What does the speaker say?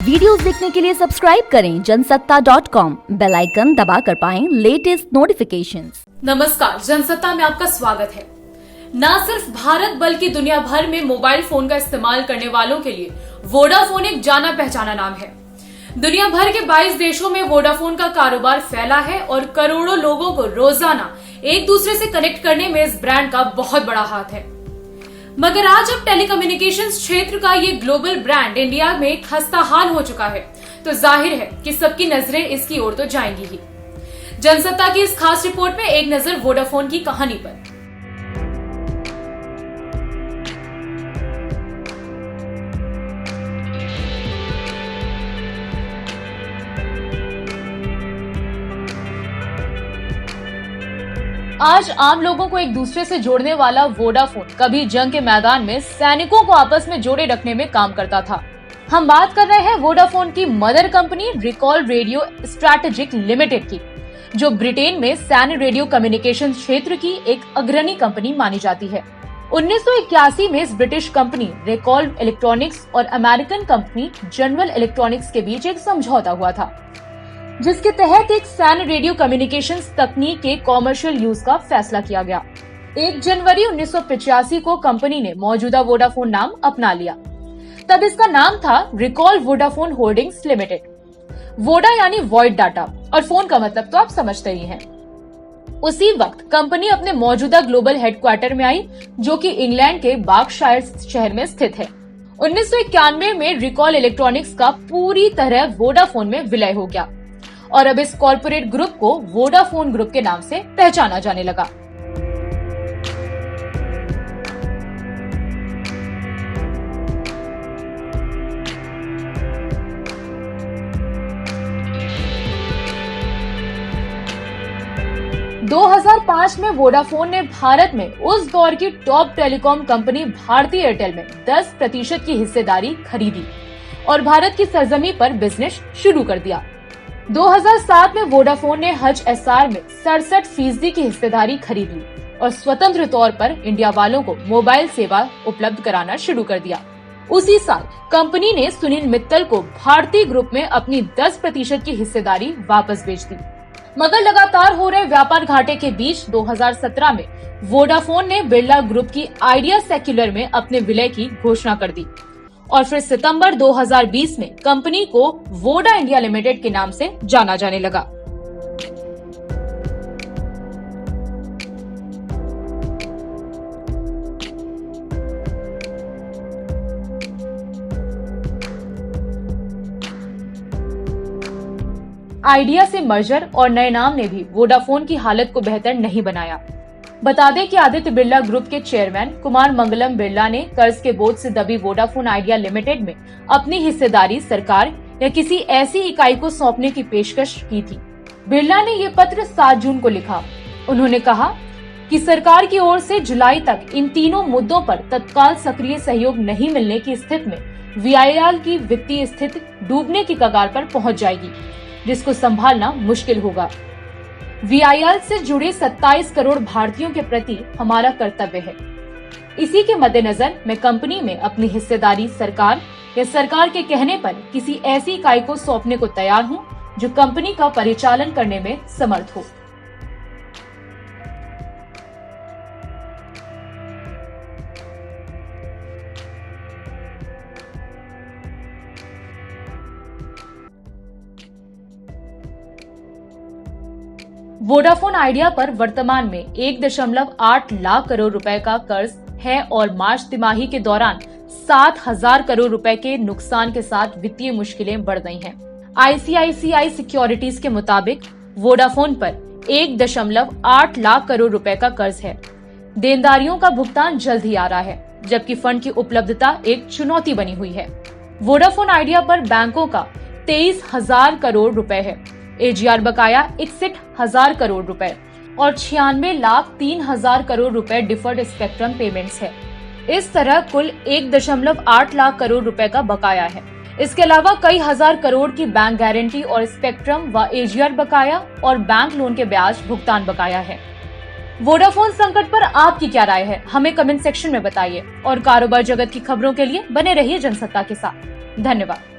Videos देखने के लिए सब्सक्राइब करें जनसत्ता.com, बेल आइकन दबाकर पाएं लेटेस्ट नोटिफिकेशंस। नमस्कार, जनसत्ता में आपका स्वागत है। न सिर्फ भारत बल्कि दुनिया भर में मोबाइल फोन का इस्तेमाल करने वालों के लिए वोडाफोन एक जाना पहचाना नाम है। दुनिया भर के 22 देशों में वोडाफोन का कारोबार फैला है और करोड़ों लोगों को रोजाना एक दूसरे से कनेक्ट करने में इस ब्रांड का बहुत बड़ा हाथ है। मगर आज अब टेलीकम्युनिकेशंस क्षेत्र का ये ग्लोबल ब्रांड इंडिया में खस्ताहाल हो चुका है, तो जाहिर है कि सबकी नजरें इसकी ओर तो जाएंगी ही। जनसत्ता की इस खास रिपोर्ट में एक नजर वोडाफोन की कहानी पर। आज आम लोगों को एक दूसरे से जोड़ने वाला वोडाफोन कभी जंग के मैदान में सैनिकों को आपस में जोड़े रखने में काम करता था। हम बात कर रहे हैं वोडाफोन की mother company recall radio strategic limited की, जो ब्रिटेन में सैन्य रेडियो कम्युनिकेशन क्षेत्र की एक अग्रणी कंपनी मानी जाती है। 1981 में इस ब्रिटिश कंपनी रिकॉल इलेक्ट्रॉनिक्स और अमेरिकन कंपनी जनरल इलेक्ट्रॉनिक्स के बीच एक समझौता हुआ था, जिसके तहत एक सैन्य रेडियो कम्युनिकेशंस तकनीक के कॉमर्शियल यूज का फैसला किया गया। 1 जनवरी 1985 को कंपनी ने मौजूदा वोडाफोन नाम अपना लिया। तब इसका नाम था recall Vodafone holdings limited. Voda यानी वॉइड डाटा और फोन का मतलब तो आप समझते ही हैं। उसी वक्त कंपनी अपने मौजूदा ग्लोबल हेडक्वार्टर में आई, जो कि इंग्लैंड के बर्कशायर शहर में स्थित है। 1991 में रिकॉल इलेक्ट्रॉनिक्स का पूरी तरह वोडाफोन में विलय हो गया और अब इस कॉर्पोरेट ग्रुप को वोडाफोन ग्रुप के नाम से पहचाना जाने लगा। दो 2005 में वोडाफोन ने भारत में उस दौर की top telecom company Bharti Airtel में 10% की हिस्सेदारी खरीदी और भारत की सरजमी पर बिजनेस शुरू कर दिया। 2007 में वोडाफोन ने हज एसआर में 67% की हिस्सेदारी खरीद ली और स्वतंत्र तौर पर इंडिया वालों को मोबाइल सेवा उपलब्ध कराना शुरू कर दिया। उसी साल कंपनी ने सुनील मित्तल को भारतीय ग्रुप में अपनी 10% की हिस्सेदारी वापस बेच दी। मगर लगातार हो रहे व्यापार घाटे के बीच 2017 में वोडाफोन ने बिरला ग्रुप की आइडिया सेक्युलर में अपने विलय की घोषणा कर दी और फिर सितंबर 2020 में कंपनी को वोडा इंडिया लिमिटेड के नाम से जाना जाने लगा। आइडिया से मर्जर और नए नाम ने भी वोडाफोन की हालत को बेहतर नहीं बनाया। बता दें कि आदित्य बिरला ग्रुप के चेयरमैन कुमार मंगलम बिरला ने कर्ज के बोझ से दबी वोडाफोन आइडिया लिमिटेड में अपनी हिस्सेदारी सरकार या किसी ऐसी इकाई को सौंपने की पेशकश की थी। बिरला ने ये पत्र 7 जून को लिखा। उन्होंने कहा कि सरकार की ओर से जुलाई तक इन तीनों मुद्दों पर तत्काल सक्रिय सहयोग नहीं मिलने की स्थिति में वीआईएल की वित्तीय स्थिति डूबने की कगार पर पहुंच जाएगी, जिसको संभालना मुश्किल होगा। वीआईएल से जुड़े 27 करोड़ भारतीयों के प्रति हमारा कर्तव्य है। इसी के मद्देनजर मैं कंपनी में अपनी हिस्सेदारी सरकार या सरकार के कहने पर किसी ऐसी इकाई को सौंपने को तैयार हूं, जो कंपनी का परिचालन करने में समर्थ हो। वोडाफोन आइडिया पर वर्तमान में 1.8 लाख करोड़ रुपए का कर्ज है और मार्च तिमाही के दौरान 7,000 करोड़ रुपए के नुकसान के साथ वित्तीय मुश्किलें बढ़ गई हैं। आईसीआईसीआई सिक्योरिटीज के मुताबिक वोडाफोन पर 1.8 लाख करोड़ रुपए का कर्ज है। देनदारियों का भुगतान जल्द ही आ रहा है, जबकि फंड की उपलब्धता एक चुनौती बनी हुई है। वोडाफोन आइडिया पर बैंकों का 23,000 करोड़ रुपए है। एजीआर बकाया 61,000 करोड़ रुपए और 96,03,000 करोड़ रुपए डिफर्ड स्पेक्ट्रम पेमेंट्स है। इस तरह कुल 1.8 लाख करोड़ रुपए का बकाया है। इसके अलावा कई हजार करोड़ की बैंक गारंटी और स्पेक्ट्रम व एजीआर बकाया और बैंक लोन के ब्याज भुगतान बकाया है। वोडाफोन संकट पर आपकी क्या राय है, हमें कमेंट सेक्शन में बताइए और कारोबार जगत की खबरों के लिए बने रहिए जनसत्ता के साथ। धन्यवाद।